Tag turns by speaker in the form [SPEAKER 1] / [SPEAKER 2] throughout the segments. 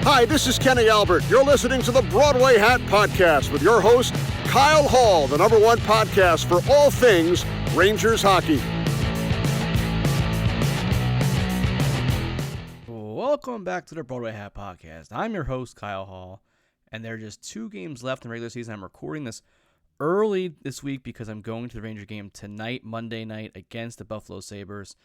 [SPEAKER 1] Hi, this is Kenny Albert. You're listening to the Broadway Hat Podcast with your host, Kyle Hall, the number one podcast for all things Rangers hockey.
[SPEAKER 2] Welcome back to the Broadway Hat Podcast. I'm your host, Kyle Hall, and there are just 2 games left in the regular season. I'm recording this early this week because I'm going to the Ranger game tonight, Monday night, against the Buffalo Sabres.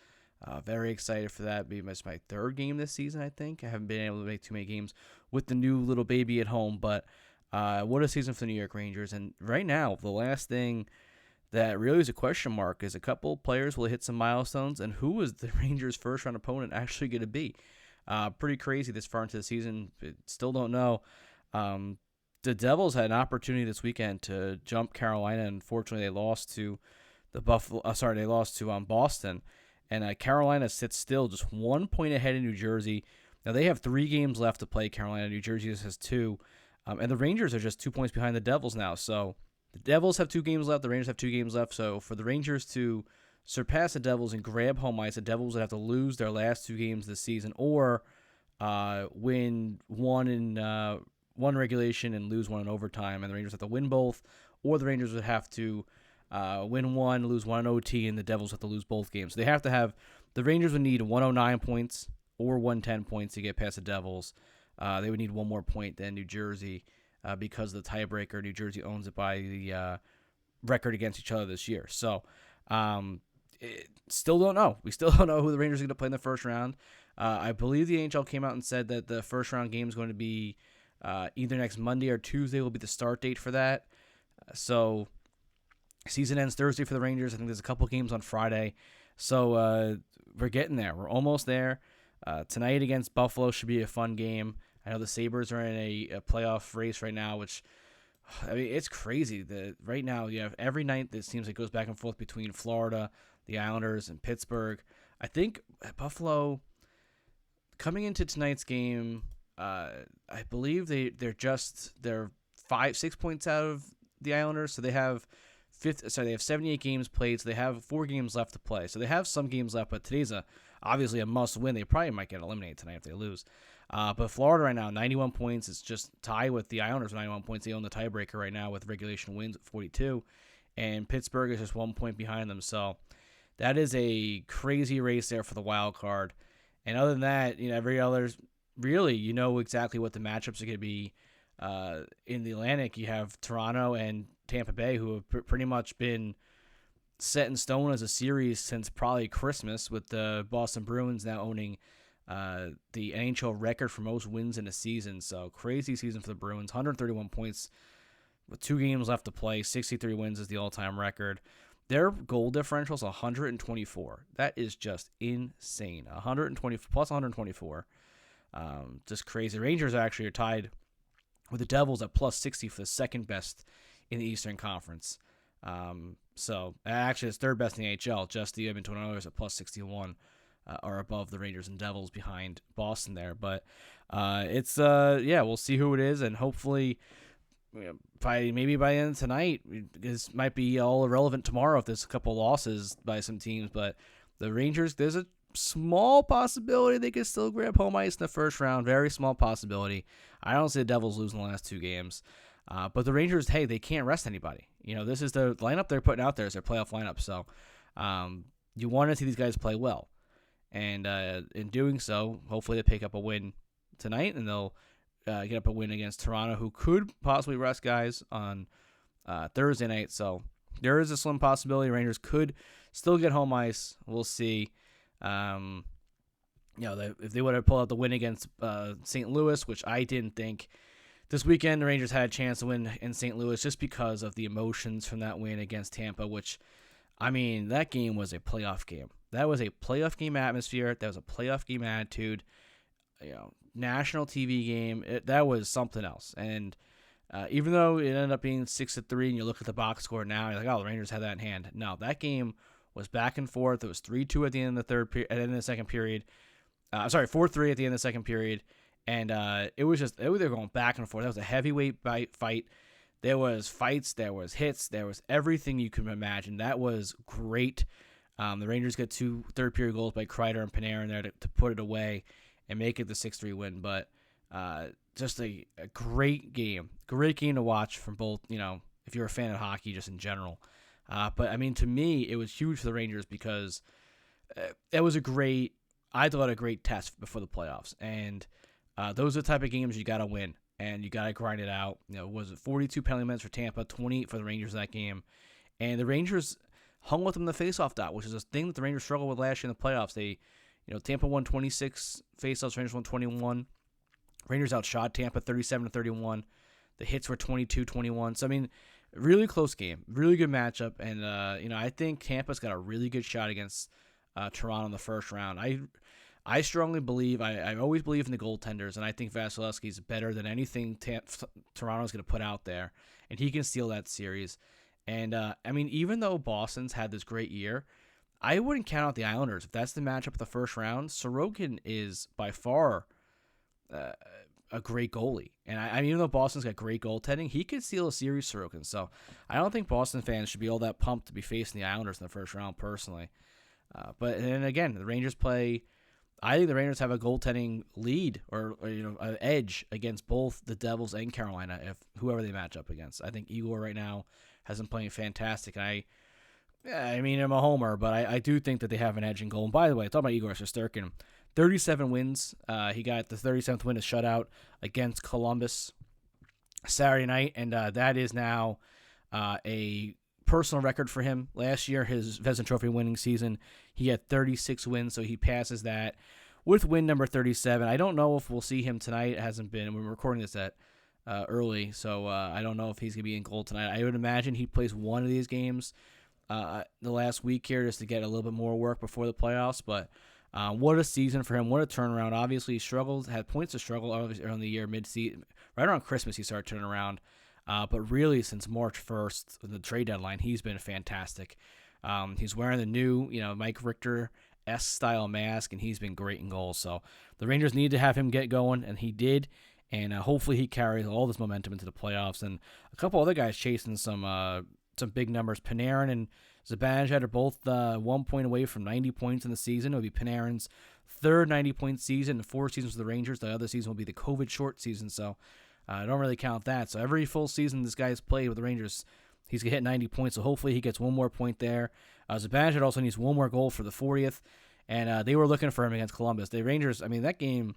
[SPEAKER 2] Very excited for that. It's my 3rd game this season, I think. I haven't been able to make too many games with the new little baby at home, but what a season for the New York Rangers. And right now, the last thing that really is a question mark is a couple players will hit some milestones, and who is the Rangers' first-round opponent actually going to be? Pretty crazy this far into the season. Still don't know. The Devils had an opportunity this weekend to jump Carolina, and unfortunately they lost to Boston. And Carolina sits still just 1 point ahead of New Jersey. Now, they have 3 games left to play. Carolina, New Jersey just has 2. And the Rangers are just 2 points behind the Devils now. So the Devils have 2 games left. The Rangers have 2 games left. So for the Rangers to surpass the Devils and grab home ice, the Devils would have to lose their last 2 games this season or win one in regulation and lose one in overtime. And the Rangers have to win both, or the Rangers would have to win one, lose one in OT, and the Devils have to lose both games. So the Rangers would need 109 points or 110 points to get past the Devils. They would need one more point than New Jersey because of the tiebreaker. New Jersey owns it by the record against each other this year. So still don't know. We still don't know who the Rangers are going to play in the first round. I believe the NHL came out and said that the first round game is going to be either next Monday or Tuesday will be the start date for that. So season ends Thursday for the Rangers. I think there's a couple games on Friday. So we're getting there. We're almost there. Tonight against Buffalo should be a fun game. I know the Sabres are in a playoff race right now, which, I mean, it's crazy. Right now you have every night that seems like goes back and forth between Florida, the Islanders, and Pittsburgh. I think Buffalo, coming into tonight's game, I believe they're 6 points out of the Islanders, so they have 78 games played, so they have 4 games left to play. So they have some games left, but today's obviously a must-win. They probably might get eliminated tonight if they lose. But Florida right now, 91 points. It's just tied with the Islanders, 91 points. They own the tiebreaker right now with regulation wins at 42. And Pittsburgh is just 1 point behind them. So that is a crazy race there for the wild card. And other than that, every other, really, you know exactly what the matchups are going to be. In the Atlantic, you have Toronto and Tampa Bay, who have pretty much been set in stone as a series since probably Christmas, with the Boston Bruins now owning the NHL record for most wins in a season. So crazy season for the Bruins, 131 points with 2 games left to play, 63 wins is the all-time record. Their goal differential is 124. That is just insane. 120 plus 124. Just crazy. Rangers actually are tied with the Devils at plus 60 for the second best in the Eastern Conference. So actually it's 3rd best in the NHL. Just the Edmonton Oilers at plus 61 are above the Rangers and Devils behind Boston there. But we'll see who it is, and hopefully by the end of tonight, this might be all irrelevant tomorrow if there's a couple losses by some teams. But the Rangers, there's a small possibility they could still grab home ice in the first round. Very small possibility. I don't see the Devils losing the last 2 games. But the Rangers, hey, they can't rest anybody. This is the lineup they're putting out there as their playoff lineup. So you want to see these guys play well. And in doing so, hopefully they pick up a win tonight, and they'll get up a win against Toronto, who could possibly rest guys on Thursday night. So there is a slim possibility Rangers could still get home ice. We'll see. If they would have pulled out the win against St. Louis, which I didn't think. This weekend, the Rangers had a chance to win in St. Louis just because of the emotions from that win against Tampa, which, I mean, that game was a playoff game. That was a playoff game atmosphere. That was a playoff game attitude. National TV game. That was something else. And even though it ended up being 6-3, and you look at the box score now, you're like, oh, the Rangers had that in hand. No, that game was back and forth. It was 3-2 at the end of the second period. 4-3 at the end of the second period. And they were going back and forth. That was a heavyweight fight. There was fights, there was hits, there was everything you could imagine. That was great. The Rangers got 2 third-period goals by Kreider and Panarin there to put it away and make it the 6-3 win. But Just a great game to watch from both, if you're a fan of hockey just in general. But I mean, to me, it was huge for the Rangers because it was I thought a great test before the playoffs. And those are the type of games you got to win and you got to grind it out. Was it 42 penalty minutes for Tampa, 28 for the Rangers that game. And the Rangers hung with them in the faceoff dot, which is a thing that the Rangers struggled with last year in the playoffs. Tampa won 26 faceoffs, Rangers won 21. Rangers outshot Tampa 37-31. The hits were 22-21. So, I mean, really close game. Really good matchup. And, I think Tampa's got a really good shot against Toronto in the first round. I strongly believe, I always believe in the goaltenders, and I think Vasilevsky's better than anything Toronto's going to put out there. And he can steal that series. And, even though Boston's had this great year, I wouldn't count out the Islanders. If that's the matchup of the first round, Sorokin is by far a great goalie. And even though Boston's got great goaltending, he could steal a series, Sorokin. So I don't think Boston fans should be all that pumped to be facing the Islanders in the first round, personally. But then again, I think the Rangers have a goaltending lead or an edge against both the Devils and Carolina, if whoever they match up against. I think Igor right now has been playing fantastic. I'm a homer, but I do think that they have an edge in goal. And by the way, talking about Igor Shesterkin, 37 wins. He got the 37th win, a shutout against Columbus Saturday night, and that is now a personal record for him. Last year, his Vezina Trophy winning season, he had 36 wins, so he passes that with win number 37. I don't know if we'll see him tonight. It hasn't been. We're recording this at early, so I don't know if he's going to be in goal tonight. I would imagine he plays one of these games the last week here just to get a little bit more work before the playoffs, but what a season for him. What a turnaround. Obviously, he had points to struggle early in the year, mid-season. Right around Christmas, he started turning around. But really, since March 1st, the trade deadline, he's been fantastic. He's wearing the new, Mike Richter-esque style mask, and he's been great in goals. So the Rangers need to have him get going, and he did. And hopefully he carries all this momentum into the playoffs. And a couple other guys chasing some big numbers. Panarin and Zibanejad are both 1 point away from 90 points in the season. It would be Panarin's third 90-point season in 4 seasons for the Rangers. The other season will be the COVID short season, so I don't really count that. So every full season this guy's played with the Rangers, he's going to hit 90 points, so hopefully he gets one more point there. Zibanejad also needs one more goal for the 40th, and they were looking for him against Columbus. The Rangers, that game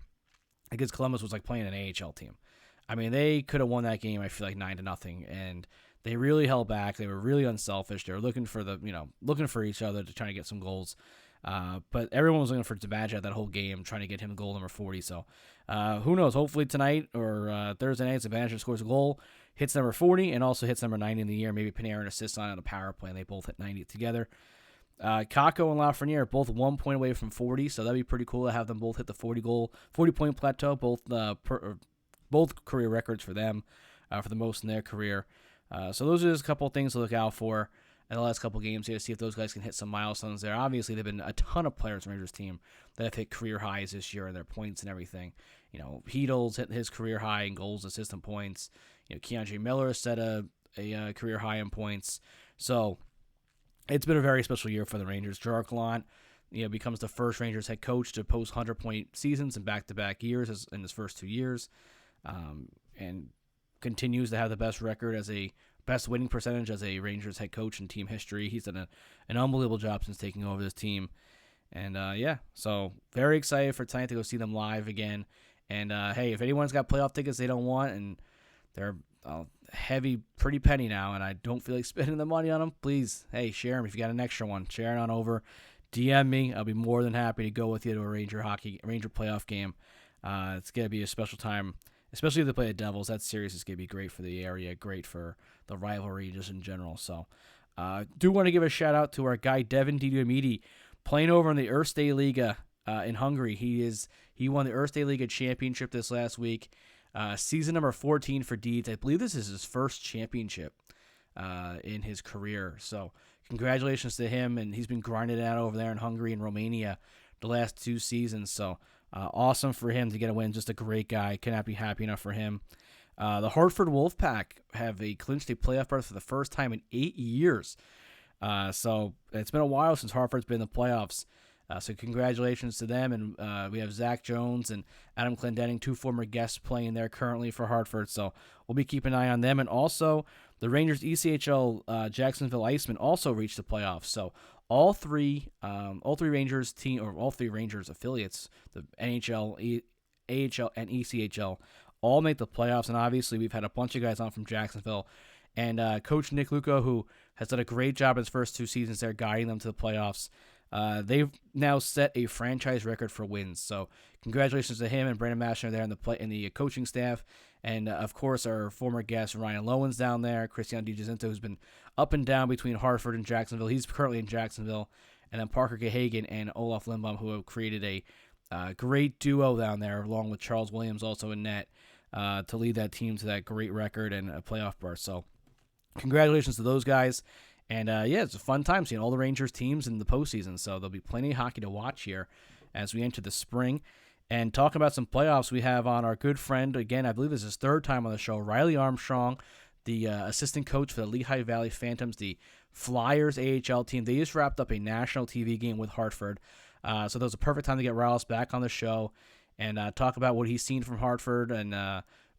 [SPEAKER 2] against Columbus was like playing an AHL team. They could have won that game, I feel like, 9-0, and they really held back. They were really unselfish. They were looking for each other to try to get some goals. But everyone was looking for Zibanejad that whole game, trying to get him goal number 40. So who knows? Hopefully tonight or Thursday night, Zibanejad scores a goal, hits number 40, and also hits number 90 in the year. Maybe Panarin assists on a power play, and they both hit 90 together. Kakko and Lafreniere are both 1 point away from 40, so that'd be pretty cool to have them both hit the 40-point plateau. Both career records for them for the most in their career. So those are just a couple of things to look out for in the last couple of games here to see if those guys can hit some milestones there. Obviously, there have been a ton of players on the Rangers team that have hit career highs this year in their points and everything. Heedle's hit his career high in goals, assists, and points. Keandre Miller set a career high in points. So it's been a very special year for the Rangers. Gerard Gallant, becomes the first Rangers head coach to post 100-point seasons in back-to-back years in his first 2 years, and continues to have the best record as a best winning percentage as a Rangers head coach in team history. He's done an unbelievable job since taking over this team. And, so very excited for tonight to go see them live again. And, hey, if anyone's got playoff tickets they don't want and they're heavy, pretty penny now, and I don't feel like spending the money on them, please, hey, share them. If you got an extra one, share it on over. DM me. I'll be more than happy to go with you to a Ranger playoff game. It's going to be a special time. Especially if they play the Devils, that series is going to be great for the area, great for the rivalry just in general. So, do want to give a shout-out to our guy, Devin Didiamidi, playing over in the Erste Liga in Hungary. He won the Erste Liga championship this last week. Season number 14 for Deeds. I believe this is his first championship in his career. So, congratulations to him, and he's been grinding it out over there in Hungary and Romania the last 2 seasons. So, awesome for him to get a win. Just a great guy. Cannot be happy enough for him. The Hartford Wolfpack have clinched a playoff berth for the first time in 8 years. So it's been a while since Hartford's been in the playoffs. So congratulations to them. And we have Zach Jones and Adam Clendenning, 2 former guests playing there currently for Hartford. So we'll be keeping an eye on them. And also the Rangers ECHL Jacksonville Icemen also reached the playoffs. So all three Rangers all three Rangers affiliates, the NHL, AHL, and ECHL, all make the playoffs. And obviously we've had a bunch of guys on from Jacksonville. And Coach Nick Luca, who has done a great job in his first 2 seasons there, guiding them to the playoffs. They've now set a franchise record for wins. So congratulations to him and Brandon Mashner there in the coaching staff. And, of course, our former guest, Ryan Lowen's down there, Christian DiGiacinto, who's been up and down between Hartford and Jacksonville. He's currently in Jacksonville. And then Parker Gahagan and Olaf Lindbaum, who have created a great duo down there, along with Charles Williams also in net, to lead that team to that great record and a playoff berth. So congratulations to those guys. And, it's a fun time seeing all the Rangers teams in the postseason. So there'll be plenty of hockey to watch here as we enter the spring. And talking about some playoffs, we have on our good friend, again, I believe this is his 3rd time on the show, Riley Armstrong, the assistant coach for the Lehigh Valley Phantoms, the Flyers AHL team. They just wrapped up a national TV game with Hartford. So that was a perfect time to get Riley back on the show and talk about what he's seen from Hartford and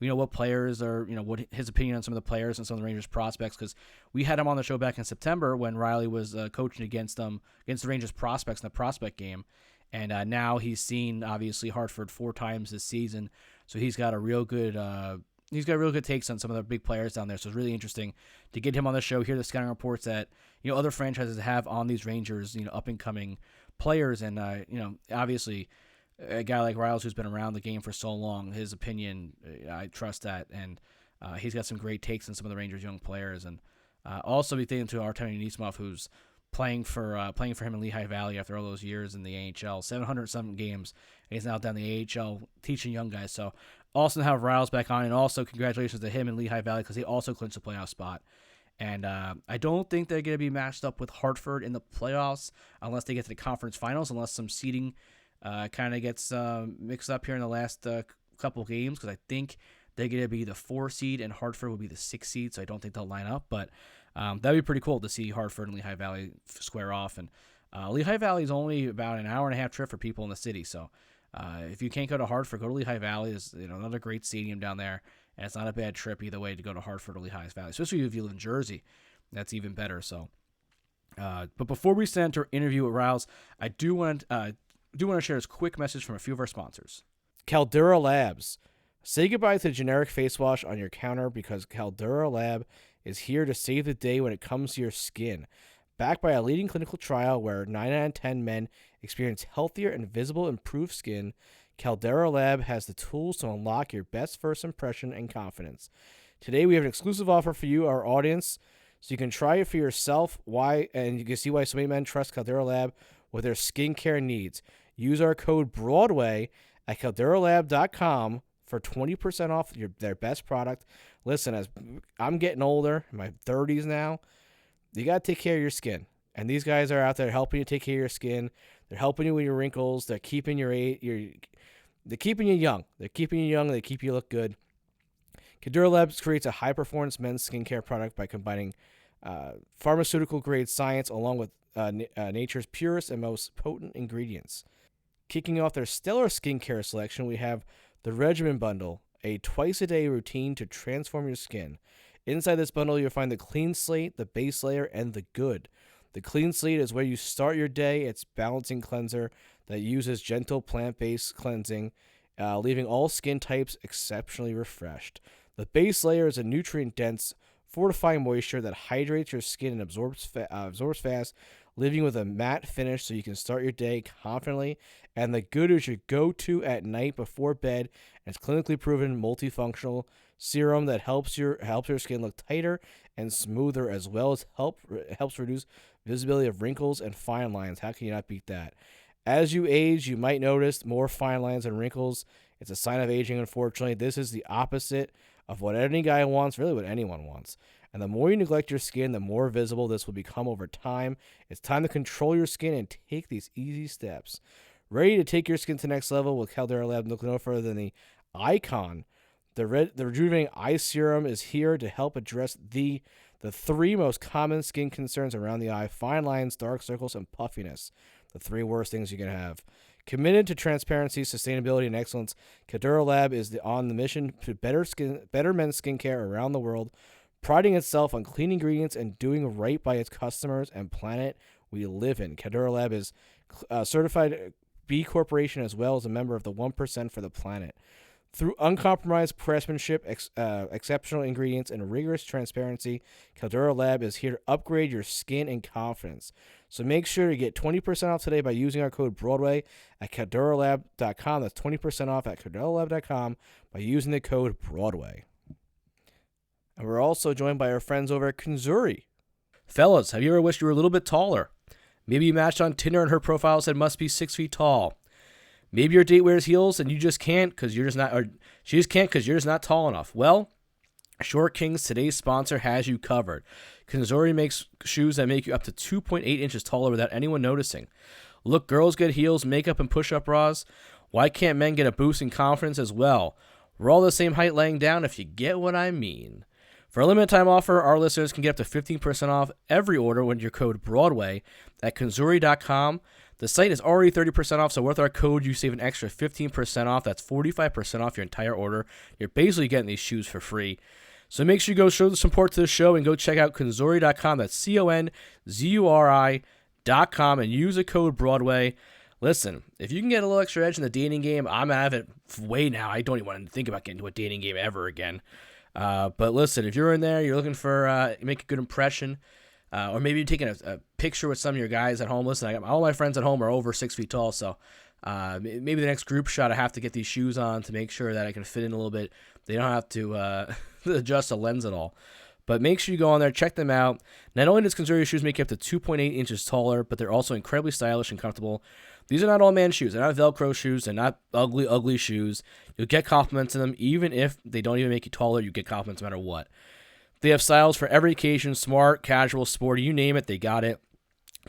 [SPEAKER 2] what players are, what his opinion on some of the players and some of the Rangers prospects, because we had him on the show back in September when Riley was coaching against the Rangers prospects in the prospect game. And now he's seen, obviously, Hartford 4 times this season. So he's got real good takes on some of the big players down there. So it's really interesting to get him on the show, hear the scouting reports that, other franchises have on these Rangers, up and coming players. And, obviously, a guy like Riles, who's been around the game for so long, his opinion, I trust that, and he's got some great takes on some of the Rangers' young players, and also be thinking to Artemi Nismov, who's playing for him in Lehigh Valley after all those years in the AHL, 700-something games, and he's now down the AHL teaching young guys. So awesome to have Riles back on, and also congratulations to him in Lehigh Valley because he also clinched a playoff spot. And I don't think they're going to be matched up with Hartford in the playoffs unless they get to the conference finals, unless some seeding kind of gets mixed up here in the last couple games, because I think they're going to be the 4 seed and Hartford will be the 6 seed, so I don't think they'll line up. But that'd be pretty cool to see Hartford and Lehigh Valley square off. And Lehigh Valley is only about an hour and a half trip for people in the city, so if you can't go to Hartford, go to Lehigh Valley. There's another great stadium down there, and it's not a bad trip either way to go to Hartford or Lehigh Valley, especially if you live in Jersey. That's even better. So, but before we send our interview with Riles, I do want to share this quick message from a few of our sponsors. Caldera Labs. Say goodbye to the generic face wash on your counter because Caldera Lab is here to save the day when it comes to your skin. Backed by a leading clinical trial where 9 out of 10 men experience healthier and visible improved skin, Caldera Lab has the tools to unlock your best first impression and confidence. Today we have an exclusive offer for you, our audience, so you can try it for yourself. And you can see why so many men trust Caldera Lab with their skincare needs. Use our code BROADWAY at calderalab.com for 20% off their best product. Listen, as I'm getting older, in my 30s now, you got to take care of your skin. And these guys are out there helping you take care of your skin. They're helping you with your wrinkles. They're keeping they're keeping you young. They're keeping you young. They keep you look good. Caldera Labs creates a high-performance men's skincare product by combining pharmaceutical-grade science along with nature's purest and most potent ingredients. Kicking off their stellar skincare selection, we have the Regimen Bundle, a twice-a-day routine to transform your skin. Inside this bundle, you'll find the Clean Slate, the Base Layer, and the Good. The Clean Slate is where you start your day. It's balancing cleanser that uses gentle plant-based cleansing, leaving all skin types exceptionally refreshed. The Base Layer is a nutrient-dense, fortifying moisture that hydrates your skin and absorbs fast, leaving you with a matte finish so you can start your day confidently. And the Good is your go-to at night before bed, and it's clinically proven multifunctional serum that helps your skin look tighter and smoother, as well as helps reduce visibility of wrinkles and fine lines. How can you not beat that? As you age, you might notice more fine lines and wrinkles. It's a sign of aging, unfortunately. This is the opposite of what any guy wants, really what anyone wants. And the more you neglect your skin, the more visible this will become over time. It's time to control your skin and take these easy steps. Ready to take your skin to the next level with Caldera Lab? Look no further than the Icon. The Rejuvenating Eye Serum is here to help address the The 3 most common skin concerns around the eye: fine lines, dark circles, and puffiness. The 3 worst things you can have. Committed to transparency, sustainability, and excellence, Cadura Lab is on the mission to better men's skincare around the world, priding itself on clean ingredients and doing right by its customers and planet we live in. Cadura Lab is certified B Corporation as well as a member of the 1% for the planet. Through uncompromised craftsmanship, exceptional ingredients, and rigorous transparency, Cadura Lab is here to upgrade your skin and confidence. So make sure to get 20% off today by using our code Broadway at CaduraLab.com. That's 20% off at CaduraLab.com by using the code Broadway. And we're also joined by our friends over at Kanzuri. Fellas, have you ever wished you were a little bit taller? Maybe you matched on Tinder and her profile said must be 6 feet tall. Maybe your date wears heels and you just can't because you're just not, or she just can't because you're just not tall enough. Well, Short Kings, today's sponsor, has you covered. Kanzuri makes shoes that make you up to 2.8 inches taller without anyone noticing. Look, girls get heels, makeup, and push-up bras. Why can't men get a boost in confidence as well? We're all the same height laying down, if you get what I mean. For a limited time offer, our listeners can get up to 15% off every order with your code Broadway at Kanzuri.com. The site is already 30% off, so with our code, you save an extra 15% off. That's 45% off your entire order. You're basically getting these shoes for free. So make sure you go show the support to the show and go check out Kanzuri.com. That's CONZURI.com and use the code Broadway. Listen, if you can get a little extra edge in the dating game, I'm out of it way now. I don't even want to think about getting into a dating game ever again. But listen, if you're in there, you're looking for make a good impression, or maybe you're taking a picture with some of your guys at home. Listen, all my friends at home are over 6 feet tall, so maybe the next group shot I have to get these shoes on to make sure that I can fit in a little bit. They don't have to adjust the lens at all. But make sure you go on there, check them out. Not only does Kanzuri shoes make you up to 2.8 inches taller, but they're also incredibly stylish and comfortable. These are not all man shoes. They're not Velcro shoes. They're not ugly, ugly shoes. You'll get compliments in them. Even if they don't even make you taller, you get compliments no matter what. They have styles for every occasion: smart, casual, sporty, you name it, they got it.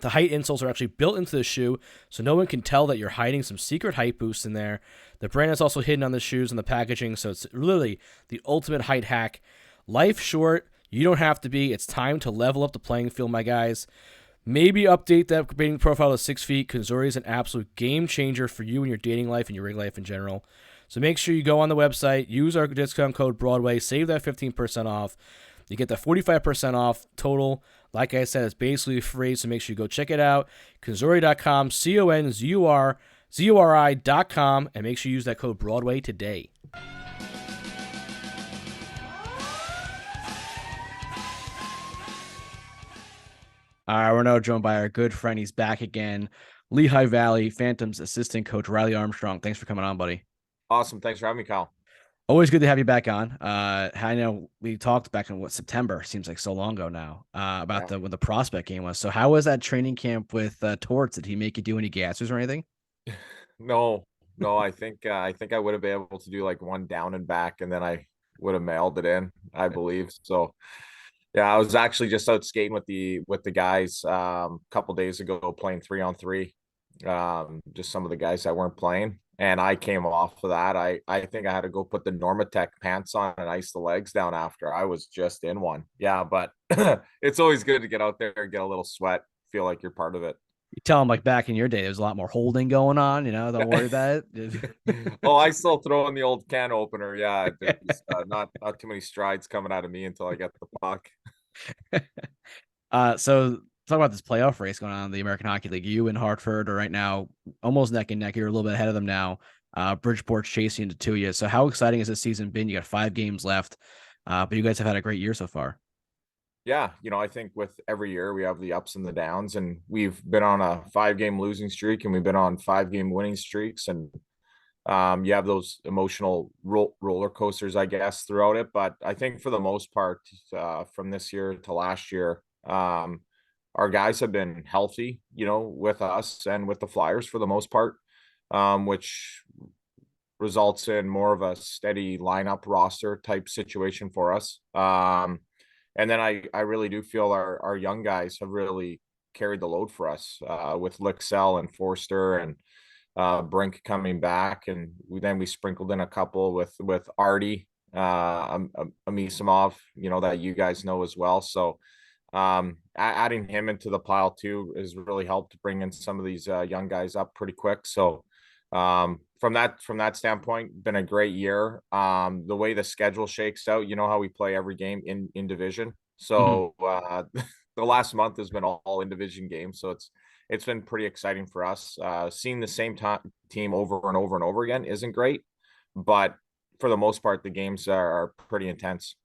[SPEAKER 2] The height insoles are actually built into the shoe, so no one can tell that you're hiding some secret height boost in there. The brand is also hidden on the shoes and the packaging, so it's literally the ultimate height hack. Life short, you don't have to be. It's time to level up the playing field, my guys. Maybe update that dating profile to 6 feet. Kanzuri is an absolute game changer for you in your dating life and your rig life in general. So make sure you go on the website, use our discount code Broadway, save that 15% off. You get the 45% off total. Like I said, it's basically free, so make sure you go check it out. Kanzuri.com, CONZURI.com, and make sure you use that code Broadway today. All right, we're now joined by our good friend. He's back again. Lehigh Valley Phantoms assistant coach Riley Armstrong. Thanks for coming on, buddy.
[SPEAKER 3] Awesome. Thanks for having me, Kyle.
[SPEAKER 2] Always good to have you back on. I know we talked back in September, seems like so long ago now, about when the prospect game was. So how was that training camp with Torts? Did he make you do any gassers or anything?
[SPEAKER 3] No, I think I would have been able to do like one down and back, and then I would have mailed it in, I believe. So yeah, I was actually just out skating with the guys a couple days ago, playing 3-on-3. Just some of the guys that weren't playing. And I came off of that. I think I had to go put the Normatec pants on and ice the legs down after. I was just in one. Yeah, but it's always good to get out there and get a little sweat, feel like you're part of it.
[SPEAKER 2] You tell them like back in your day, there's a lot more holding going on, don't worry about it.
[SPEAKER 3] Oh, I still throw in the old can opener. Yeah, not too many strides coming out of me until I get the puck.
[SPEAKER 2] So talk about this playoff race going on in the American Hockey League. You and Hartford are right now almost neck and neck. You're a little bit ahead of them now. Bridgeport's chasing the 2 years. So how exciting has this season been? You got 5 games left, but you guys have had a great year so far.
[SPEAKER 3] Yeah, I think with every year we have the ups and the downs, and we've been on a 5-game losing streak and we've been on 5-game winning streaks, and you have those emotional roller coasters, I guess, throughout it. But I think for the most part, from this year to last year, our guys have been healthy, with us and with the Flyers for the most part, which results in more of a steady lineup roster type situation for us. And then I really do feel our young guys have really carried the load for us, with Lixell and Forster and Brink coming back. And we sprinkled in a couple with Artie Amisimov, that you guys know as well. So adding him into the pile too has really helped bring in some of these young guys up pretty quick. So from that standpoint, been a great year. The way the schedule shakes out, how we play every game in division.
[SPEAKER 2] Hmm.
[SPEAKER 3] So the last month has been all in division games. So it's been pretty exciting for us. Seeing the same team over and over and over again isn't great, but for the most part, the games are pretty intense.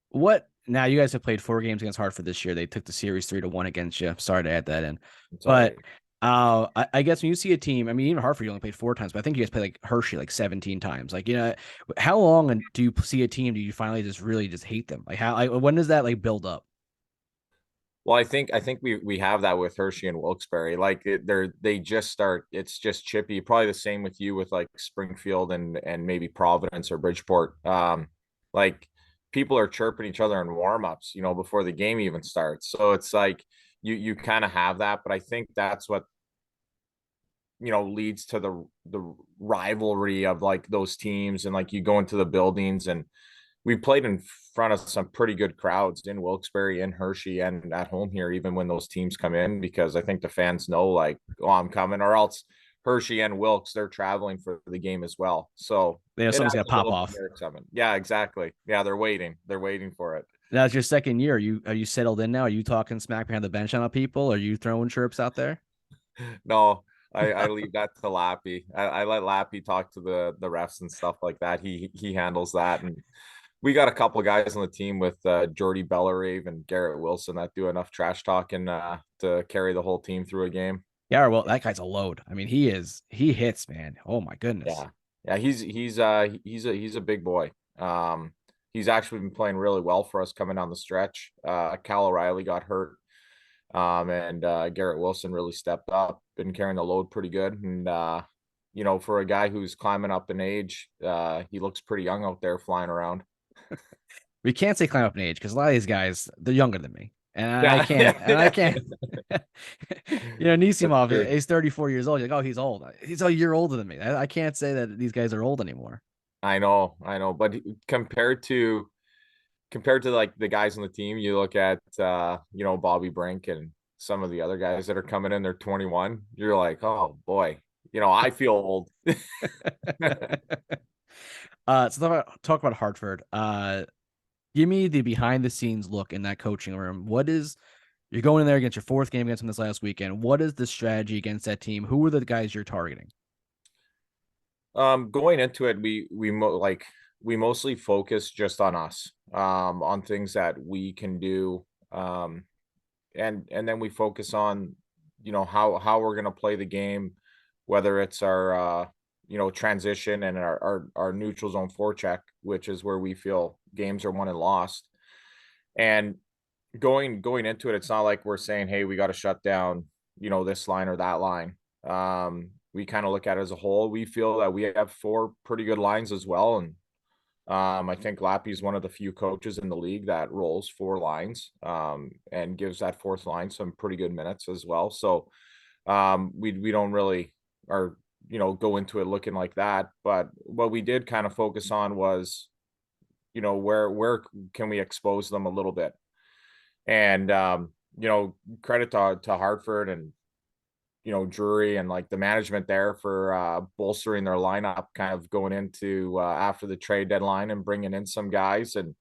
[SPEAKER 2] What now? You guys have played 4 games against Hartford this year. They took the series 3-1 against you. Sorry to add that in,
[SPEAKER 3] It's all
[SPEAKER 2] but
[SPEAKER 3] right.
[SPEAKER 2] I guess when you see a team, I mean, even Hartford, you only played 4 times, but I think you guys played like Hershey like 17 times. Like, how long do you see a team? Do you finally just really just hate them? Like, when does that like build up?
[SPEAKER 3] Well, I think we have that with Hershey and Wilkes-Barre. Like they just start. It's just chippy. Probably the same with you with like Springfield and maybe Providence or Bridgeport. Like people are chirping each other in warm-ups, before the game even starts. So it's like you kind of have that, but I think that's what leads to the rivalry of like those teams, and like you go into the buildings, and we played in front of some pretty good crowds in Wilkes-Barre, in Hershey, and at home here, even when those teams come in, because I think the fans know like, oh, I'm coming, or else Hershey and Wilkes, they're traveling for the game as well. So it
[SPEAKER 2] Something's
[SPEAKER 3] adds
[SPEAKER 2] gonna
[SPEAKER 3] a
[SPEAKER 2] pop
[SPEAKER 3] little bit
[SPEAKER 2] off.
[SPEAKER 3] more excitement. Yeah, exactly. Yeah, they're waiting for it.
[SPEAKER 2] Now it's your second year. Are you settled in now? Are you talking smack behind the bench on people? Are you throwing chirps out there?
[SPEAKER 3] No, I leave that to Lappy. I let Lappy talk to the refs and stuff like that. He handles that. And we got a couple of guys on the team with Jordy Bellarave and Garrett Wilson that do enough trash talking to carry the whole team through a game.
[SPEAKER 2] Yeah, well, that guy's a load. I mean, he hits, man. Oh my goodness.
[SPEAKER 3] Yeah. Yeah, he's a big boy. He's actually been playing really well for us coming down the stretch. Cal O'Reilly got hurt. And Garrett Wilson really stepped up, been carrying the load pretty good. And for a guy who's climbing up in age, he looks pretty young out there flying around.
[SPEAKER 2] We can't say climb up in age because a lot of these guys they're younger than me, and I
[SPEAKER 3] Yeah,
[SPEAKER 2] can't. And I can't.
[SPEAKER 3] that's
[SPEAKER 2] Nisimov
[SPEAKER 3] true.
[SPEAKER 2] is 34 years old. You're like, oh, he's old. He's a year older than me. I can't say that these guys are old anymore.
[SPEAKER 3] I know, but compared to like the guys on the team, you look at Bobby Brink and some of the other guys that are coming in, they're 21. You're like, oh boy, I feel old.
[SPEAKER 2] So talk about Hartford. Give me the behind the scenes look in that coaching room. You're going in there against your 4th game against them this last weekend. What is the strategy against that team? Who are the guys you're targeting?
[SPEAKER 3] Going into it, we mostly focus just on us, on things that we can do, and then we focus on, how we're gonna play the game, whether it's our transition and our neutral zone forecheck, which is where we feel games are won and lost. And going into it, it's not like we're saying, hey, we got to shut down, this line or that line. We kind of look at it as a whole. We feel that we have 4 pretty good lines as well. And I think Lappy is one of the few coaches in the league that rolls 4 lines, and gives that 4th line some pretty good minutes as well. So we don't really or go into it looking like that. But what we did kind of focus on was, where can we expose them a little bit. And credit to Hartford and Drury and like the management there for bolstering their lineup, kind of going into after the trade deadline, and bringing in some guys, and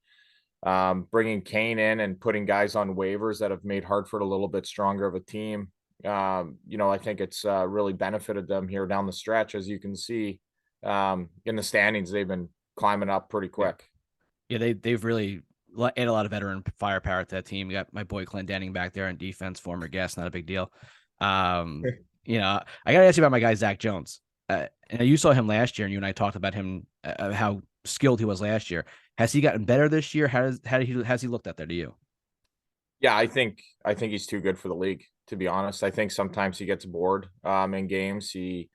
[SPEAKER 3] bringing Kane in and putting guys on waivers that have made Hartford a little bit stronger of a team. I think it's really benefited them here down the stretch. As you can see, in the standings, they've been climbing up pretty
[SPEAKER 2] Yeah.
[SPEAKER 3] quick.
[SPEAKER 2] Yeah, they've really added a lot of veteran firepower to that team. You got my boy Clendenning back there on defense, former guest, not a big deal. Um, I gotta ask you about my guy Zach Jones. And you saw him last year, and you and I talked about him, how skilled he was last year. Has he gotten better this year? Has he looked at there to you?
[SPEAKER 3] Yeah, I think he's too good for the league, to be honest. I think sometimes he gets bored in games. He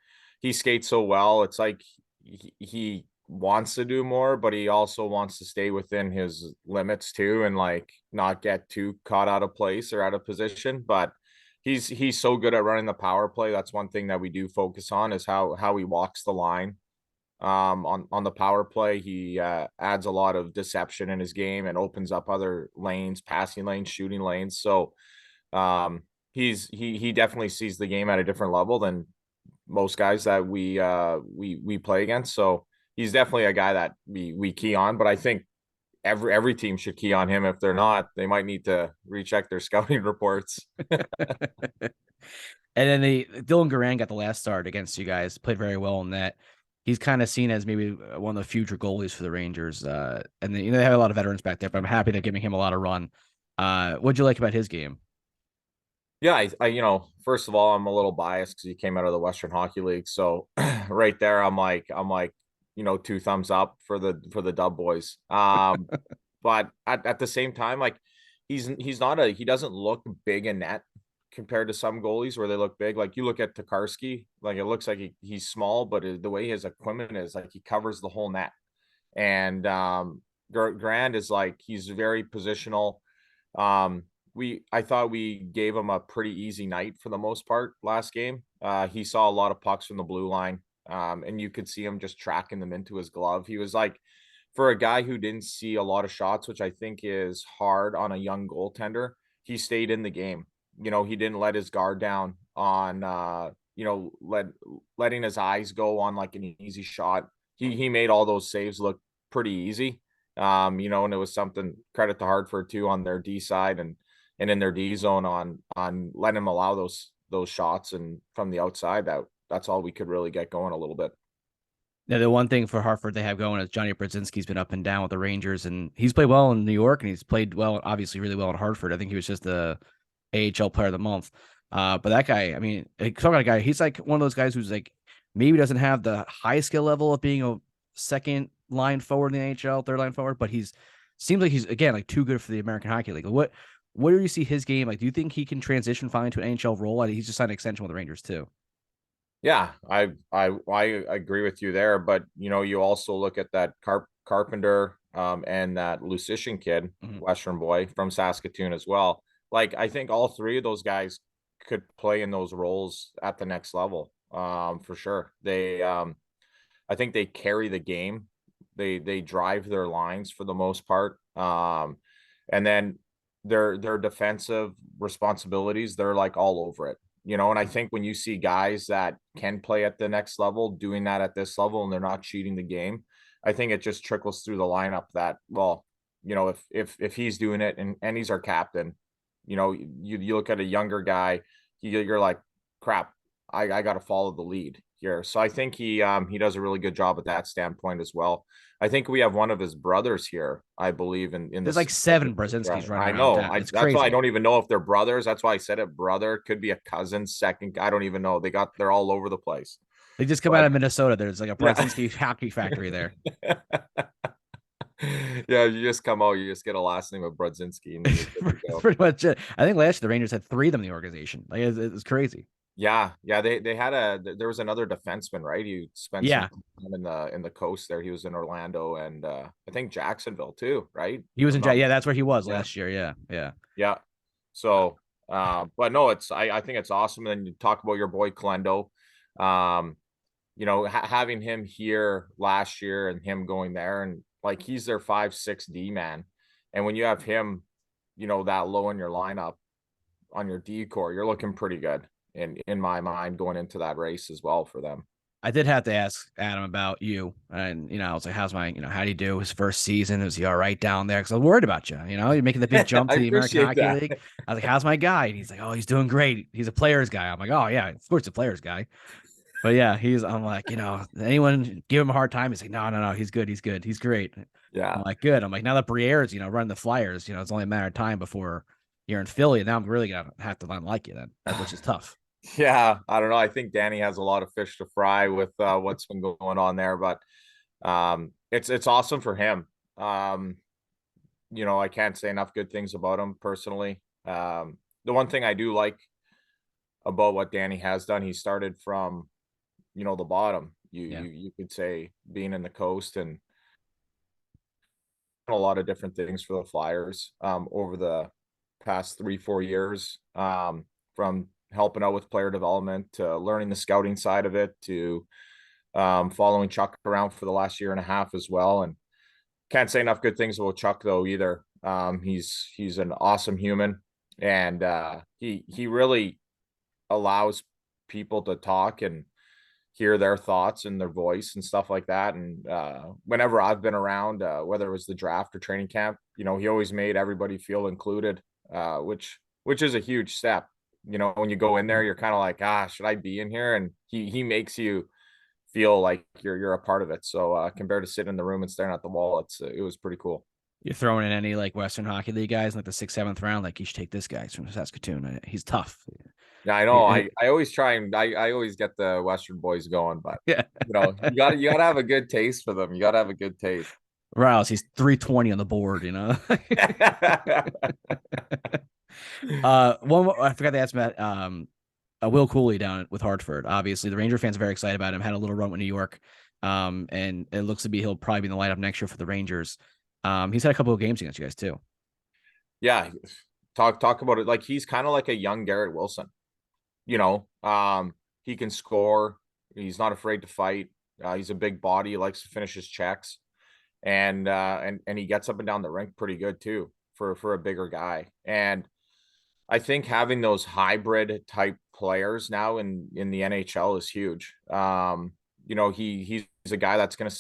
[SPEAKER 3] skates so well. It's like he wants to do more, but he also wants to stay within his limits too, and like not get too caught out of place or out of position. But he's so good at running the power play. That's one thing that we do focus on, is how he walks the line. on the power play. He adds a lot of deception in his game and opens up other lanes, passing lanes, shooting lanes. So he definitely sees the game at a different level than most guys that we play against. So he's definitely a guy that we key on. But I think every team should key on him. If they're not, they might need to recheck their scouting reports.
[SPEAKER 2] And then Dylan Garand got the last start against you guys, played very well in that. He's kind of seen as maybe one of the future goalies for the Rangers. And then, they have a lot of veterans back there, but I'm happy to giving him a lot of run. What'd you like about his game?
[SPEAKER 3] Yeah, I first of all, I'm a little biased because he came out of the Western Hockey League. So right there, I'm like, two thumbs up for the Dub boys. But at the same time, like he doesn't look big in net compared to some goalies where they look big. Like you look at Tokarski, like it looks like he's small, but the way his equipment is, like he covers the whole net. And Grand is like he's very positional. I thought we gave him a pretty easy night for the most part last game. He saw a lot of pucks from the blue line, and you could see him just tracking them into his glove. He was like, for a guy who didn't see a lot of shots, which I think is hard on a young goaltender, he stayed in the game. He didn't let his guard down on, letting his eyes go on like an easy shot. He made all those saves look pretty easy. And it was something credit to Hartford too on their D side and in their D zone on letting him allow those shots, and from the outside that's all we could really get going a little bit.
[SPEAKER 2] Now, the one thing for Hartford they have going is Johnny Brodzinski's been up and down with the Rangers, and he's played well in New York, and he's played well, obviously really well in Hartford. I think he was just the AHL Player of the Month. But that guy, I mean, talking about a guy, he's like one of those guys who's like maybe doesn't have the high skill level of being a second line forward in the NHL, third line forward, but seems like he's again like too good for the American Hockey League. What do you see his game like? Do you think he can transition finally to an NHL role? He's just signed an extension with the Rangers too.
[SPEAKER 3] Yeah, I agree with you there, but you also look at that Carpenter and that Lucician kid, Western boy from Saskatoon as well. Like I think all three of those guys could play in those roles at the next level. For sure. I think they carry the game. They drive their lines for the most part. And then their defensive responsibilities, they're like all over it. And I think when you see guys that can play at the next level doing that at this level and they're not cheating the game, I think it just trickles through the lineup that, well, if he's doing it and he's our captain, you look at a younger guy, you're like, crap, I got to follow the lead here. So I think he does a really good job at that standpoint as well. I think we have one of his brothers here, I believe.
[SPEAKER 2] There's like 7 Brzezinskis running
[SPEAKER 3] I
[SPEAKER 2] around
[SPEAKER 3] know.
[SPEAKER 2] town. It's
[SPEAKER 3] that's
[SPEAKER 2] crazy.
[SPEAKER 3] why I don't even know if they're brothers. That's why I said it. Brother could be a cousin, second. I don't even know. They're all over the place.
[SPEAKER 2] They just come out of Minnesota. There's like a Brzezinski hockey factory there.
[SPEAKER 3] Yeah, you just come out, you just get a last name of Brodzinski. And
[SPEAKER 2] pretty much it. I think last year the Rangers had 3 of them in the organization. Like it's crazy.
[SPEAKER 3] Yeah, they had there was another defenseman, right? He spent some time in the coast there. He was in Orlando and I think Jacksonville too, right?
[SPEAKER 2] He was in that's where he was last year. Yeah.
[SPEAKER 3] So but no, I think it's awesome. And then you talk about your boy Kalendo. Having him here last year and him going there, and like he's their 5-6 D man. And when you have him, that low in your lineup on your D core, you're looking pretty good in my mind going into that race as well for them.
[SPEAKER 2] I did have to ask Adam about you, and I was like, "How's my, how do you do his first season? Is he all right down there?" Because I was worried about you. You're making the big jump to the American Hockey League. I was like, "How's my guy?" And he's like, "Oh, he's doing great. He's a players guy." I'm like, "Oh yeah, of course, a players guy." But yeah, I'm like, anyone give him a hard time? He's like, no, he's good, he's great.
[SPEAKER 3] Yeah,
[SPEAKER 2] I'm like, good. I'm like, now that Briere's, running the Flyers, it's only a matter of time before you're in Philly, and now I'm really gonna have to not like you then, which is tough.
[SPEAKER 3] Yeah, I don't know. I think Danny has a lot of fish to fry with what's been going on there, but it's awesome for him. I can't say enough good things about him personally. The one thing I do like about what Danny has done, he started from the bottom. You could say, being in the coast and a lot of different things for the Flyers over the past 3-4 years, from helping out with player development to learning the scouting side of it to following Chuck around for the last year and a half as well. And can't say enough good things about Chuck though either. He's an awesome human, and he really allows people to talk and hear their thoughts and their voice and stuff like that. And whenever I've been around, whether it was the draft or training camp, he always made everybody feel included, which is a huge step. When you go in there, you're kind of like, should I be in here? And he makes you feel like you're a part of it. So compared to sitting in the room and staring at the wall, it was pretty cool.
[SPEAKER 2] You're throwing in any like Western Hockey League guys in like the 6th, 7th round. Like you should take this guy. He's from Saskatoon. He's tough.
[SPEAKER 3] Yeah, I know. I always try and I always get the Western boys going, but
[SPEAKER 2] Yeah.
[SPEAKER 3] you gotta have a good taste for them. You gotta have a good taste.
[SPEAKER 2] Rouse, he's 320 on the board, One more, I forgot to ask about Will Cooley down with Hartford. Obviously, the Ranger fans are very excited about him. Had a little run with New York, and it looks to be he'll probably be in the lineup next year for the Rangers. He's had a couple of games against you guys too.
[SPEAKER 3] Yeah, talk about it. Like he's kind of like a young Garrett Wilson. He can score. He's not afraid to fight. He's a big body. He likes to finish his checks, and he gets up and down the rink pretty good too for a bigger guy. And I think having those hybrid type players now in the NHL is huge. He's a guy that's going to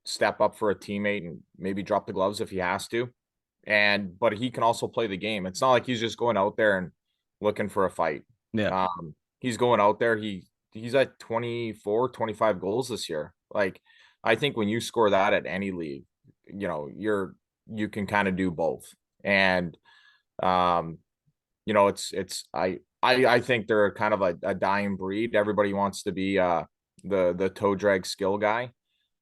[SPEAKER 3] step up for a teammate and maybe drop the gloves if he has to. But he can also play the game. It's not like he's just going out there and looking for a fight.
[SPEAKER 2] Yeah.
[SPEAKER 3] He's going out there. He's at 24, 25 goals this year. Like, I think when you score that at any league, you can kind of do both. And, I think they're kind of a dying breed. Everybody wants to be the toe drag skill guy.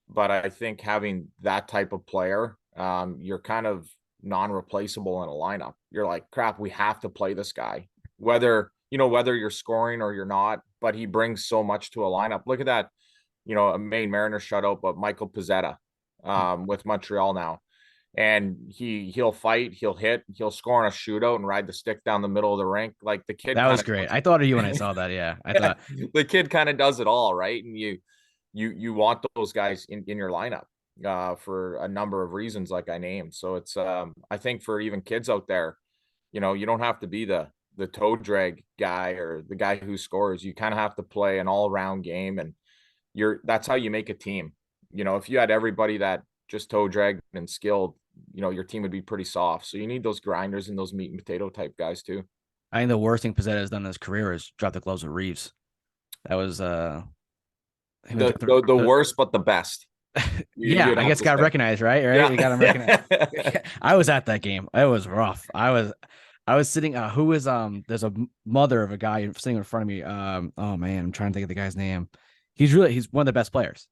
[SPEAKER 3] But I think having that type of player, you're kind of non-replaceable in a lineup. You're like, crap, we have to play this guy. Whether you're scoring or you're not, but he brings so much to a lineup. Look at that, a Maine Mariner shutout, but Michael Pizzetta with Montreal now. And he'll fight, he'll hit, he'll score on a shootout and ride the stick down the middle of the rink. Like the kid.
[SPEAKER 2] That was great. I thought of you when I saw that. Yeah. I thought
[SPEAKER 3] the kid kind of does it all, right? And you want those guys in your lineup for a number of reasons like I named. So it's I think for even kids out there, you don't have to be the toe drag guy or the guy who scores. You kind of have to play an all-around game, and that's how you make a team. If you had everybody that just toe dragged and skilled, your team would be pretty soft. So you need those grinders and those meat and potato type guys too.
[SPEAKER 2] I think the worst thing Pizzetta has done in his career is drop the gloves with Reeves. That was
[SPEAKER 3] the worst, but the best.
[SPEAKER 2] Yeah, I guess got recognized, right?
[SPEAKER 3] Yeah.
[SPEAKER 2] We got him recognized. I was at that game. It was rough. I was sitting. Who is There's a mother of a guy sitting in front of me. Oh man, I'm trying to think of the guy's name. He's one of the best players.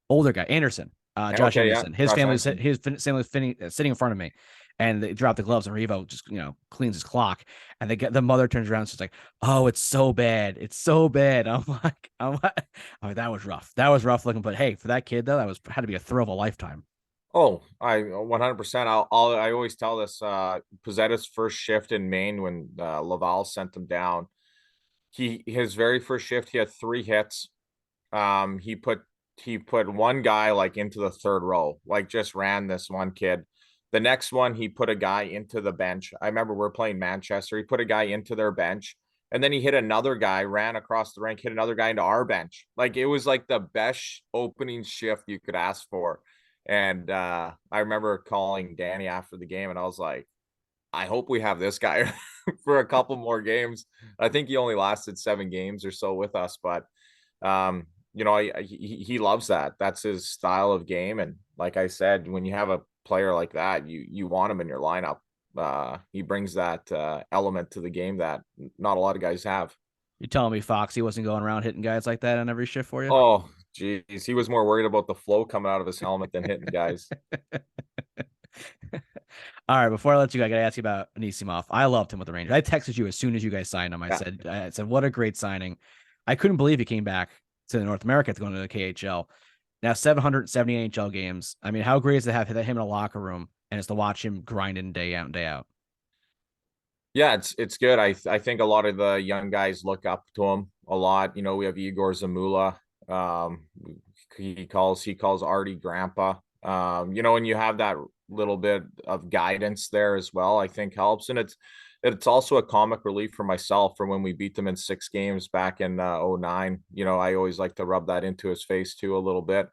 [SPEAKER 2] Older guy, Anderson. Josh Anderson.
[SPEAKER 3] Yeah.
[SPEAKER 2] His family was sitting in front of me, and they dropped the gloves, and Revo just cleans his clock, and the mother turns around, and she's like, "Oh, it's so bad, it's so bad." I'm like, that was rough. That was rough looking, but hey, for that kid though, had to be a thrill of a lifetime.
[SPEAKER 3] Oh, I 100%. I always tell this. Pizzetta's first shift in Maine when Laval sent him down. His very first shift, he had 3 hits. He put one guy like into the third row, like just ran this one kid. The next one, he put a guy into the bench. I remember we're playing Manchester. He put a guy into their bench, and then he hit another guy, ran across the rink, hit another guy into our bench. Like it was like the best opening shift you could ask for. And I remember calling Danny after the game, and I was like, I hope we have this guy for a couple more games. I think he only lasted 7 games or so with us, but he loves that. That's his style of game. And like I said, when you have a player like that, you want him in your lineup. He brings that element to the game that not a lot of guys have.
[SPEAKER 2] You telling me Foxy wasn't going around hitting guys like that on every shift for you?
[SPEAKER 3] Oh, geez. He was more worried about the flow coming out of his helmet than hitting guys.
[SPEAKER 2] All right, before I let you go, I got to ask you about Anisimov. I loved him with the Rangers. I texted you as soon as you guys signed him. I said, what a great signing. I couldn't believe he came back to North America to go into the KHL. Now 770 NHL games. I mean, how great is to have him in a locker room and it's to watch him grinding day out and day out?
[SPEAKER 3] Yeah, it's good. I think a lot of the young guys look up to him a lot. We have Igor Zamula. Um, he calls Artie grandpa. And you have that little bit of guidance there as well, I think helps. And it's also a comic relief for myself from when we beat them in 6 games back in 09. I always like to rub that into his face too a little bit.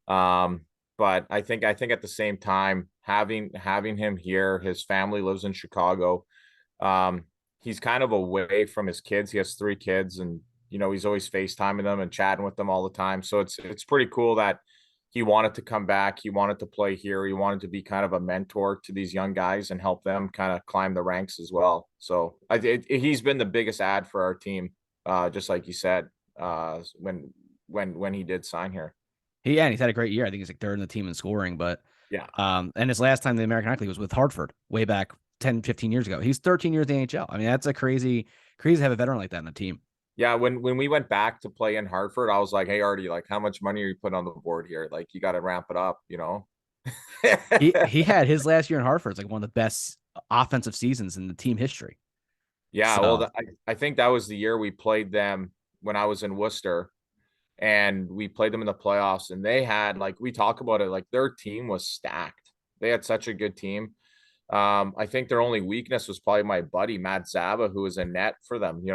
[SPEAKER 3] Um, but I think at the same time, having him here, his family lives in Chicago. Um, he's kind of away from his kids. He has 3 kids, and he's always FaceTiming them and chatting with them all the time. So it's pretty cool that he wanted to come back. He wanted to play here. He wanted to be kind of a mentor to these young guys and help them kind of climb the ranks as well. So he's been the biggest ad for our team, just like you said, when he did sign here.
[SPEAKER 2] And he's had a great year. I think he's like third in the team in scoring, but
[SPEAKER 3] Yeah.
[SPEAKER 2] and his last time in the American Hockey League was with Hartford way back 10, 15 years ago. He's 13 years in the NHL. I mean, that's a crazy to have a veteran like that in the team.
[SPEAKER 3] Yeah, when we went back to play in Hartford, I was like, "Hey, Artie, like, how much money are you putting on the board here? Like, you got to ramp it up, you know."
[SPEAKER 2] He had his last year in Hartford. It's like one of the best offensive seasons in the team history.
[SPEAKER 3] Yeah, well,
[SPEAKER 2] So
[SPEAKER 3] I think that was the year we played them when I was in Worcester, and we played them in the playoffs, and they had, like, we talk about it, like, their team was stacked. They had such a good team. I think their only weakness was probably my buddy Matt Zaba, who was in net for them.
[SPEAKER 2] it's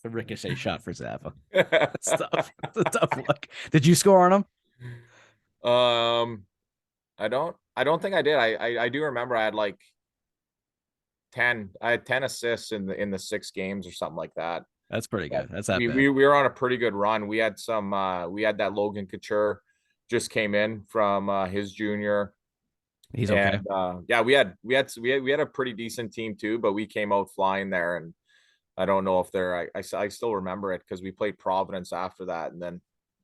[SPEAKER 2] a ricochet shot for Zappa. That's tough. It's a tough look. Did you score on him?
[SPEAKER 3] Um, I don't think I did. I do remember I had like 10. I had 10 assists in the 6 games or something like that.
[SPEAKER 2] That's pretty
[SPEAKER 3] But
[SPEAKER 2] good. That's not
[SPEAKER 3] we,
[SPEAKER 2] bad.
[SPEAKER 3] we we were on a pretty good run. We had that Logan Couture just came in from his junior.
[SPEAKER 2] He's okay.
[SPEAKER 3] And yeah, we had a pretty decent team too, but we came out flying there. And I don't know if I still remember it because we played Providence after that, and then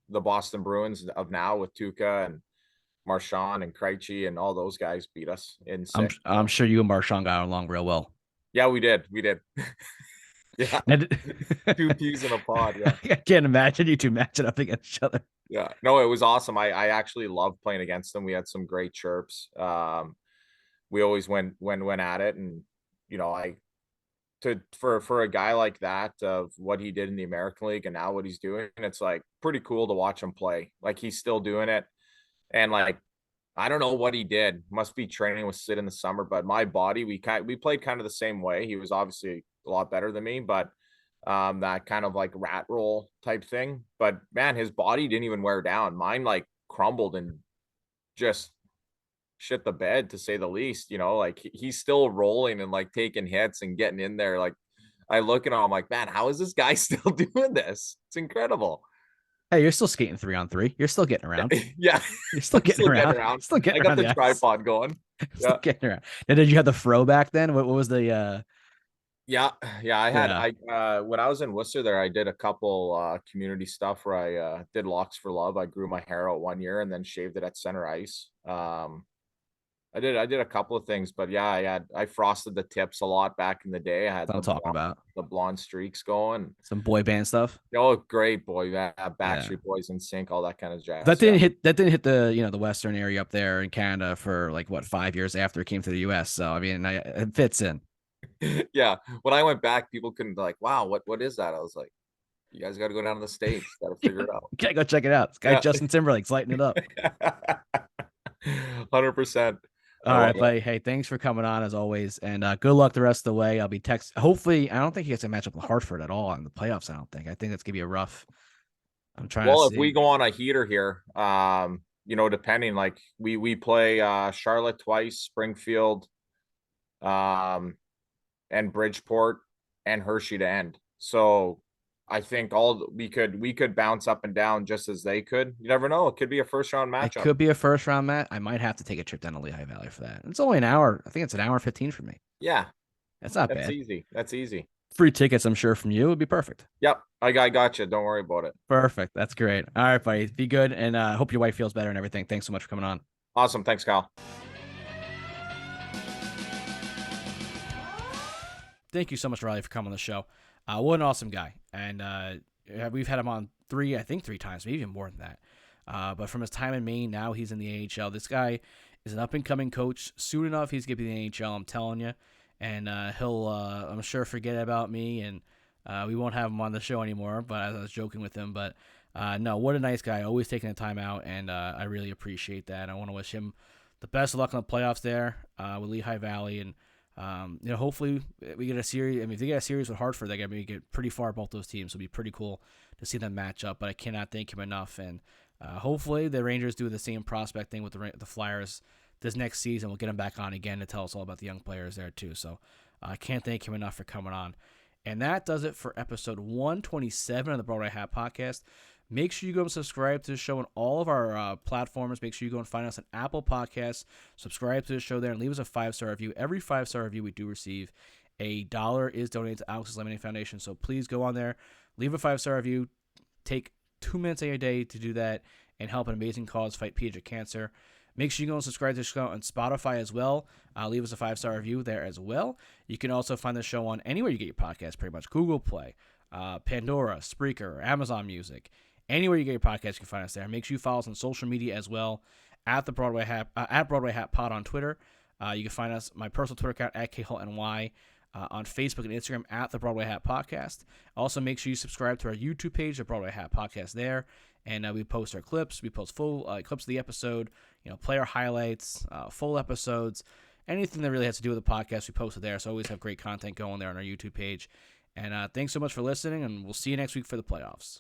[SPEAKER 3] the Boston Bruins of now with Tuca and Marchand and Krejci and all those guys beat us in
[SPEAKER 2] I'm
[SPEAKER 3] 6.
[SPEAKER 2] I'm sure you and Marchand got along real well.
[SPEAKER 3] Yeah, we did. Yeah.
[SPEAKER 2] Now,
[SPEAKER 3] 2 peas in a pod. Yeah.
[SPEAKER 2] I can't imagine you two matching up against each other.
[SPEAKER 3] Yeah. No, it was awesome. I actually loved playing against them. We had some great chirps. We always went at it, and I for a guy like that, of what he did in the American League and now what he's doing, it's like pretty cool to watch him play. Like, he's still doing it. And like, I don't know what he did. Must be training with Sid in the summer, but my body, we played kind of the same way. He was obviously a lot better than me, but that kind of like rat roll type thing. But man, his body didn't even wear down. Mine like crumbled and just shit the bed, to say the least. Like, he's still rolling and like taking hits and getting in there. Like, I look at him, I'm like, man, how is this guy still doing this? It's incredible.
[SPEAKER 2] Hey, you're still skating 3-on-3. You're still getting around.
[SPEAKER 3] Yeah.
[SPEAKER 2] You're still getting around. Still
[SPEAKER 3] I
[SPEAKER 2] getting
[SPEAKER 3] got
[SPEAKER 2] around
[SPEAKER 3] the tripod going.
[SPEAKER 2] Still
[SPEAKER 3] Yeah.
[SPEAKER 2] getting around. Now, did you have the fro back then? What was the
[SPEAKER 3] Yeah, yeah.
[SPEAKER 2] yeah.
[SPEAKER 3] When I was in Worcester there, I did a couple community stuff where I did locks for love. I grew my hair out one year and then shaved it at center ice. I did a couple of things, but yeah, I frosted the tips a lot back in the day. I
[SPEAKER 2] That's
[SPEAKER 3] had
[SPEAKER 2] what I'm talking about?
[SPEAKER 3] the blonde streaks going.
[SPEAKER 2] Some boy band stuff.
[SPEAKER 3] Oh, great boy. Yeah,
[SPEAKER 2] Yeah.
[SPEAKER 3] Backstreet Boys in sync, all that kind of
[SPEAKER 2] That
[SPEAKER 3] jazz. Yeah.
[SPEAKER 2] didn't hit the the Western area up there in Canada for like what 5 years after it came to the US. So I mean it fits in.
[SPEAKER 3] Yeah. When I went back, people couldn't be like, wow, what is that? I was like, you guys got to go down to the States, got to figure it out.
[SPEAKER 2] Okay, go check it out. This guy
[SPEAKER 3] Yeah.
[SPEAKER 2] Justin Timberlake's lighting it up.
[SPEAKER 3] 100%.
[SPEAKER 2] All right, buddy. Hey, thanks for coming on as always, and good luck the rest of the way. I'll be text. Hopefully, I don't think he gets a matchup with Hartford at all in the playoffs. I don't think. I think that's gonna be a rough. I'm trying to
[SPEAKER 3] Well,
[SPEAKER 2] see.
[SPEAKER 3] if we go on a heater here, depending, like we play Charlotte twice, Springfield, and Bridgeport and Hershey to end. So I think we could bounce up and down just as they could. You never know. It could be a first round
[SPEAKER 2] It
[SPEAKER 3] matchup.
[SPEAKER 2] could be a first round match. I might have to take a trip down to Lehigh Valley for that. It's only an hour. I think it's an hour 15 for me.
[SPEAKER 3] Yeah,
[SPEAKER 2] That's not
[SPEAKER 3] that's
[SPEAKER 2] bad.
[SPEAKER 3] easy. That's easy.
[SPEAKER 2] Free tickets, I'm sure, from you would be perfect.
[SPEAKER 3] Yep, I got you. Don't worry about it.
[SPEAKER 2] Perfect. That's great. All right, buddy. Be good, and hope your wife feels better and everything. Thanks so much for coming on.
[SPEAKER 3] Awesome. Thanks, Kyle.
[SPEAKER 2] Thank you so much, Riley, for coming on the show. What an awesome guy. And we've had him on three times, maybe even more than that. But from his time in Maine, now he's in the AHL. This guy is an up-and-coming coach. Soon enough, he's going to be in the AHL, I'm telling you. And he'll, I'm sure, forget about me and We won't have him on the show anymore, but I was joking with him. But no, what a nice guy. Always taking the time out, and I really appreciate that. I want to wish him the best of luck in the playoffs there with Lehigh Valley. And, hopefully we get a series. I mean, if they get a series with Hartford, they're going to get pretty far, both those teams. It'll be pretty cool to see them match up. But I cannot thank him enough. And hopefully the Rangers do the same prospect thing with the Flyers this next season. We'll get him back on again to tell us all about the young players there, too. So I can't thank him enough for coming on. And that does it for episode 127 of the Broadway Hat Podcast. Make sure you go and subscribe to the show on all of our platforms. Make sure you go and find us on Apple Podcasts. Subscribe to the show there and leave us a 5-star review. Every 5-star review we do receive, $1 is donated to Alex's Lemonade Foundation. So please go on there, leave a 5-star review. Take 2 minutes of your day to do that and help an amazing cause fight pediatric cancer. Make sure you go and subscribe to the show on Spotify as well. Leave us a 5-star review there as well. You can also find the show on anywhere you get your podcast, pretty much. Google Play, Pandora, Spreaker, Amazon Music. Anywhere you get your podcast, you can find us there. Make sure you follow us on social media as well, at the Broadway Hat, at Broadway Hat Pod on Twitter. You can find us, my personal Twitter account, at KHallNY, on Facebook and Instagram, at the Broadway Hat Podcast. Also, make sure you subscribe to our YouTube page, the Broadway Hat Podcast there. And we post our clips. We post full clips of the episode, player highlights, full episodes, anything that really has to do with the podcast, we post it there. So always have great content going there on our YouTube page. And thanks so much for listening, and we'll see you next week for the playoffs.